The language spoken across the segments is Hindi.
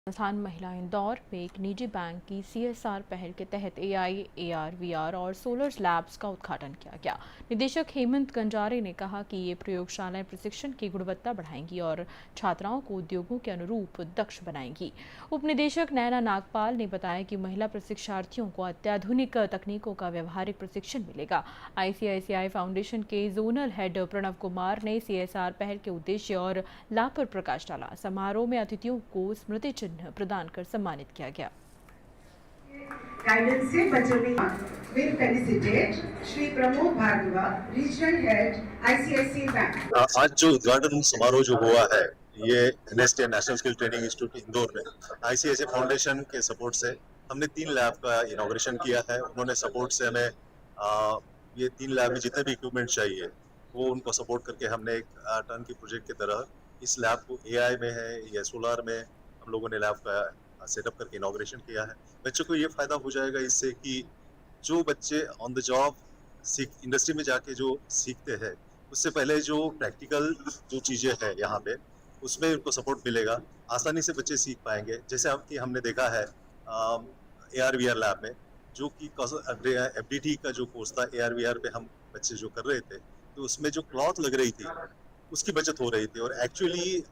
संस्थान महिला इंदौर में एक निजी बैंक की सीएसआर पहल के तहत एआई, एआर, वीआर और सोलर लैब्स का उद्घाटन किया गया। निदेशक हेमंत गंजारे ने कहा कि ये प्रयोगशालाएं प्रशिक्षण की गुणवत्ता बढ़ाएंगी और छात्राओं को उद्योगों के अनुरूप दक्ष बनाएंगी। उप निदेशक नैना नागपाल ने बताया कि महिला प्रशिक्षार्थियों को अत्याधुनिक तकनीकों का व्यवहारिक प्रशिक्षण मिलेगा। आईसीआईसीआई फाउंडेशन के जोनल हेड प्रणव कुमार ने सीएसआर पहल के उद्देश्य और लाभ पर प्रकाश डाला। समारोह में अतिथियों को स्मृति चिन्ह प्रदान कर सम्मानित किया गया। गाइडेंस से बच्चों में will facilitate Shri Pramod Bhargav, regional head ICICI bank. आज जो उद्घाटन समारोह जो हुआ है ये NST national skill training institute Indore में आईसीआईसीआई फाउंडेशन के सपोर्ट से हमने 3 लैब का इनॉग्रेशन किया है। उन्होंने सपोर्ट से हमें ये 3 लैब में जितने भी इक्विपमेंट चाहिए वो उनको सपोर्ट करके हमने एक टर्न की प्रोजेक्ट की तरह इस लैब को एआई में है या सोलर में हम लोगों ने लैब का सेटअप करके इनॉग्रेशन किया है। बच्चों को ये फायदा हो जाएगा इससे कि जो बच्चे ऑन द जॉब इंडस्ट्री में जाके जो सीखते हैं उससे पहले जो प्रैक्टिकल जो चीजें हैं यहाँ पे उसमें उनको सपोर्ट मिलेगा, आसानी से बच्चे सीख पाएंगे। जैसे आपकी हमने देखा है AR VR लैब में जो कि FDT का जो कोर्स था AR VR पे हम बच्चे जो कर रहे थे तो उसमें जो क्लॉथ लग रही थी उसकी बचत हो रही थी और एक्चुअली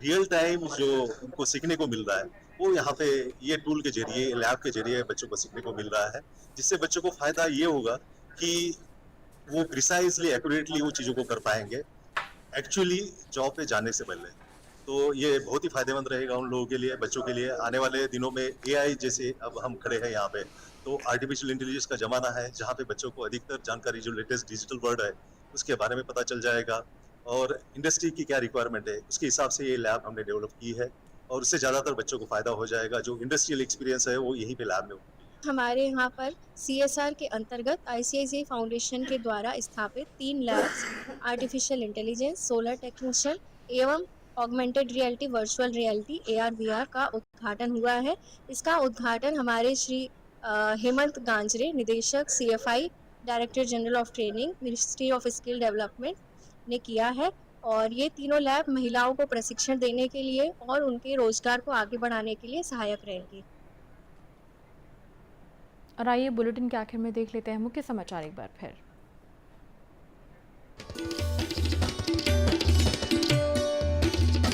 रियल टाइम जो उनको सीखने को मिल रहा है वो यहाँ पे ये टूल के जरिए लैब के जरिए बच्चों को सीखने को मिल रहा है, जिससे बच्चों को फायदा ये होगा कि वो प्रिसाइजली एक्यूरेटली वो चीजों को कर पाएंगे एक्चुअली जॉब पे जाने से पहले। तो ये बहुत ही फायदेमंद रहेगा उन लोगों के लिए, बच्चों के लिए। आने वाले दिनों में एआई जैसे अब हम खड़े हैं यहाँ पे तो आर्टिफिशियल इंटेलिजेंस का जमाना है जहाँ पे बच्चों को अधिकतर जानकारी जो लेटेस्ट डिजिटल वर्ल्ड है उसके बारे में पता चल जाएगा और इंडस्ट्री की क्या रिक्वायरमेंट है उसके हिसाब से ये लैब हमने डेवलप की है और उससे ज्यादातर बच्चों को फायदा हो जाएगा। जो इंडस्ट्रियल एक्सपीरियंस है वो यहीं पे लैब में होगा। हमारे यहाँ पर सीएसआर के अंतर्गत आईसीआईसीआई फाउंडेशन के द्वारा स्थापित 3 labs artificial intelligence, solar technician एवं augmented reality, virtual reality, AR VR का उद्घाटन हुआ है। इसका उद्घाटन हमारे श्री हेमंत गांजरे, निदेशक CFI, director general of training, ministry of skill development ने किया है और ये तीनों लैब महिलाओं को प्रशिक्षण देने के लिए और उनके रोजगार को आगे बढ़ाने के लिए सहायक रहेंगी। और आइए बुलेटिन के आखिर में देख लेते हैं मुख्य समाचार एक बार फिर।